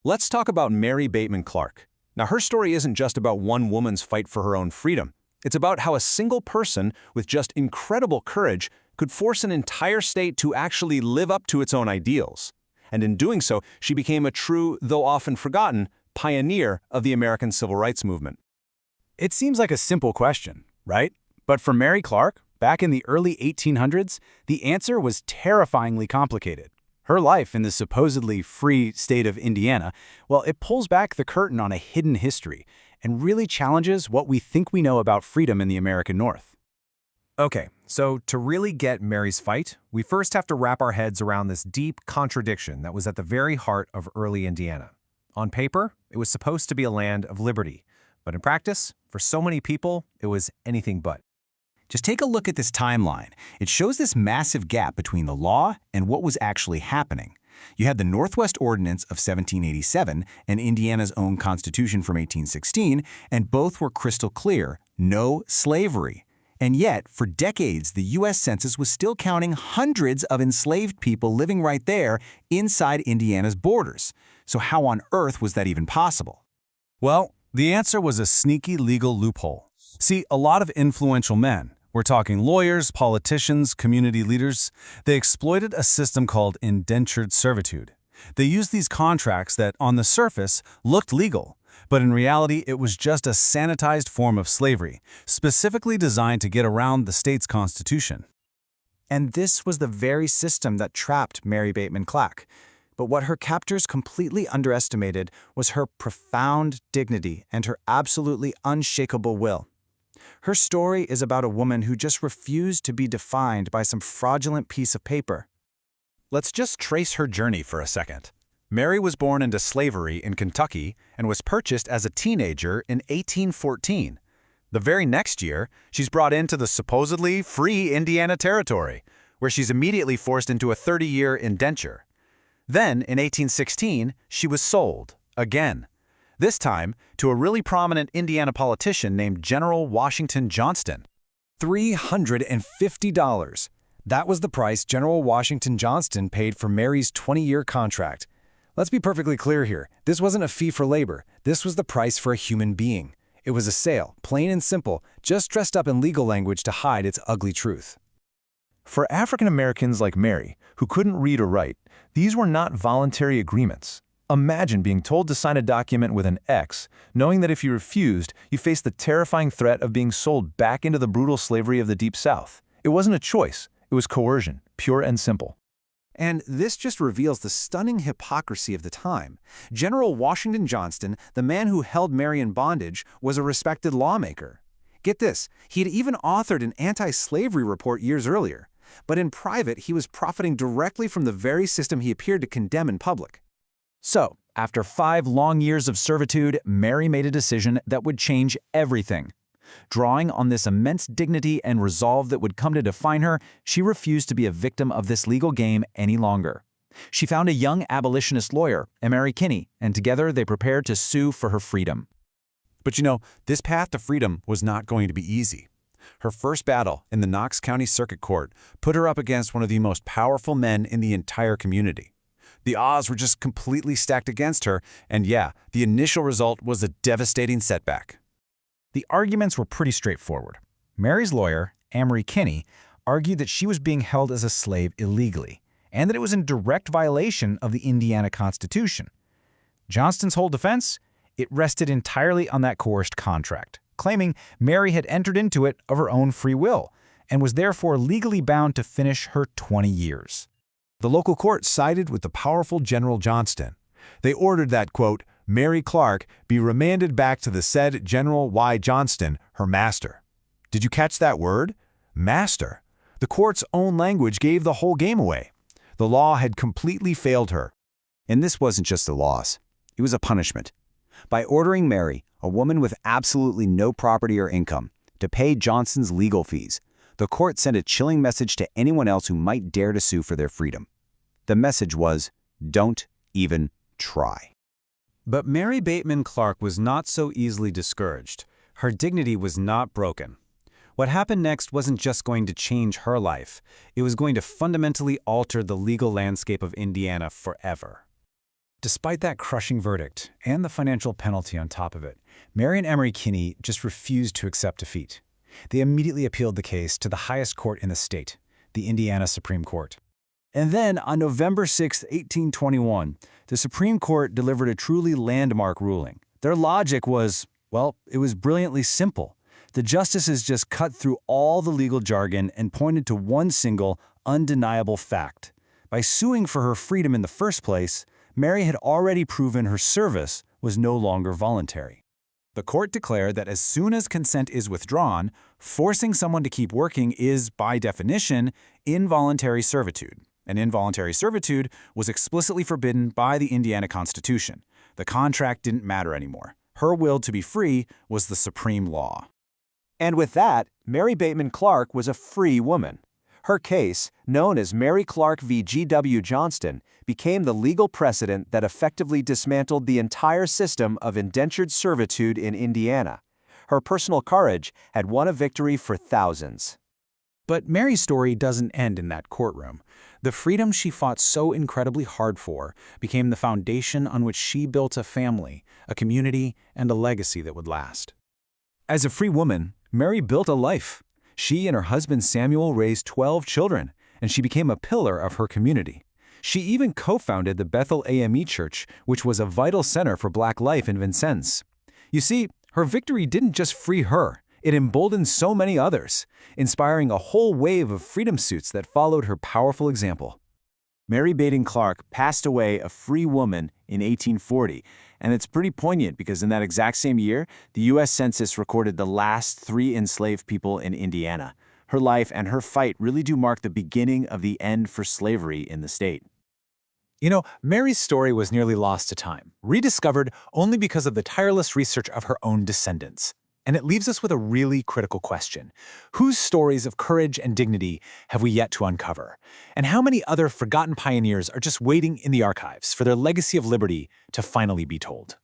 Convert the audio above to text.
Let's talk about Mary Bateman Clark. Now, her story isn't just about one woman's fight for her own freedom. It's about how a single person with just incredible courage could force an entire state to actually live up to its own ideals. And in doing so, she became a true, though often forgotten, pioneer of the American civil rights movement. It seems like a simple question, right? But for Mary Clark, back in the early 1800s, the answer was terrifyingly complicated. Her life in the supposedly free state of Indiana, well, it pulls back the curtain on a hidden history and really challenges what we think we know about freedom in the American North. Okay, so to really get Mary's fight, we first have to wrap our heads around this deep contradiction that was at the very heart of early Indiana. On paper, it was supposed to be a land of liberty, but in practice, for so many people, it was anything but. Just take a look at this timeline. It shows this massive gap between the law and what was actually happening. You had the Northwest Ordinance of 1787 and Indiana's own Constitution from 1816, and both were crystal clear: no slavery. And yet, for decades, the U.S. Census was still counting hundreds of enslaved people living right there inside Indiana's borders. So how on earth was that even possible? Well, the answer was a sneaky legal loophole. See, a lot of influential men, we're talking lawyers, politicians, community leaders, they exploited a system called indentured servitude. They used these contracts that, on the surface, looked legal, but in reality it was just a sanitized form of slavery, specifically designed to get around the state's constitution. And this was the very system that trapped Mary Bateman Clark. But what her captors completely underestimated was her profound dignity and her absolutely unshakable will. Her story is about a woman who just refused to be defined by some fraudulent piece of paper. Let's just trace her journey for a second. Mary was born into slavery in Kentucky and was purchased as a teenager in 1814. The very next year, she's brought into the supposedly free Indiana Territory, where she's immediately forced into a 30-year indenture. Then, in 1816, she was sold, again. This time, to a really prominent Indiana politician named General Washington Johnston. $350. That was the price General Washington Johnston paid for Mary's 20-year contract. Let's be perfectly clear here. This wasn't a fee for labor. This was the price for a human being. It was a sale, plain and simple, just dressed up in legal language to hide its ugly truth. For African Americans like Mary, who couldn't read or write, these were not voluntary agreements. Imagine being told to sign a document with an X, knowing that if you refused, you faced the terrifying threat of being sold back into the brutal slavery of the Deep South. It wasn't a choice. It was coercion, pure and simple. And this just reveals the stunning hypocrisy of the time. General Washington Johnston, the man who held Mary in bondage, was a respected lawmaker. Get this, he had even authored an anti-slavery report years earlier. But in private, he was profiting directly from the very system he appeared to condemn in public. So, after 5 long years of servitude, Mary made a decision that would change everything. Drawing on this immense dignity and resolve that would come to define her, she refused to be a victim of this legal game any longer. She found a young abolitionist lawyer, Amory Kinney, and together they prepared to sue for her freedom. But you know, this path to freedom was not going to be easy. Her first battle in the Knox County Circuit Court put her up against one of the most powerful men in the entire community. The odds were just completely stacked against her, and yeah, the initial result was a devastating setback. The arguments were pretty straightforward. Mary's lawyer, Amory Kinney, argued that she was being held as a slave illegally, and that it was in direct violation of the Indiana Constitution. Johnston's whole defense? It rested entirely on that coerced contract, claiming Mary had entered into it of her own free will, and was therefore legally bound to finish her 20 years. The local court sided with the powerful General Johnston. They ordered that, quote, Mary Clark be remanded back to the said General Y. Johnston, her master. Did you catch that word? Master. The court's own language gave the whole game away. The law had completely failed her. And this wasn't just a loss. It was a punishment. By ordering Mary, a woman with absolutely no property or income, to pay Johnston's legal fees, the court sent a chilling message to anyone else who might dare to sue for their freedom. The message was, don't even try. But Mary Bateman Clark was not so easily discouraged. Her dignity was not broken. What happened next wasn't just going to change her life. It was going to fundamentally alter the legal landscape of Indiana forever. Despite that crushing verdict and the financial penalty on top of it, Mary and Amory Kinney just refused to accept defeat. They immediately appealed the case to the highest court in the state, the Indiana Supreme Court. And then, on November 6, 1821, the Supreme Court delivered a truly landmark ruling. Their logic was, well, it was brilliantly simple. The justices just cut through all the legal jargon and pointed to one single, undeniable fact. By suing for her freedom in the first place, Mary had already proven her service was no longer voluntary. The court declared that as soon as consent is withdrawn, forcing someone to keep working is, by definition, involuntary servitude. And involuntary servitude was explicitly forbidden by the Indiana Constitution. The contract didn't matter anymore. Her will to be free was the supreme law. And with that, Mary Bateman Clark was a free woman. Her case, known as Mary Clark v. G.W. Johnston, became the legal precedent that effectively dismantled the entire system of indentured servitude in Indiana. Her personal courage had won a victory for thousands. But Mary's story doesn't end in that courtroom. The freedom she fought so incredibly hard for became the foundation on which she built a family, a community, and a legacy that would last. As a free woman, Mary built a life. She and her husband Samuel raised 12 children, and she became a pillar of her community. She even co-founded the Bethel AME Church, which was a vital center for Black life in Vincennes. You see, her victory didn't just free her, it emboldened so many others, inspiring a whole wave of freedom suits that followed her powerful example. Mary Bateman Clark passed away a free woman in 1840, and it's pretty poignant because in that exact same year, the U.S. Census recorded the last 3 enslaved people in Indiana. Her life and her fight really do mark the beginning of the end for slavery in the state. You know, Mary's story was nearly lost to time, rediscovered only because of the tireless research of her own descendants. And it leaves us with a really critical question. Whose stories of courage and dignity have we yet to uncover? And how many other forgotten pioneers are just waiting in the archives for their legacy of liberty to finally be told?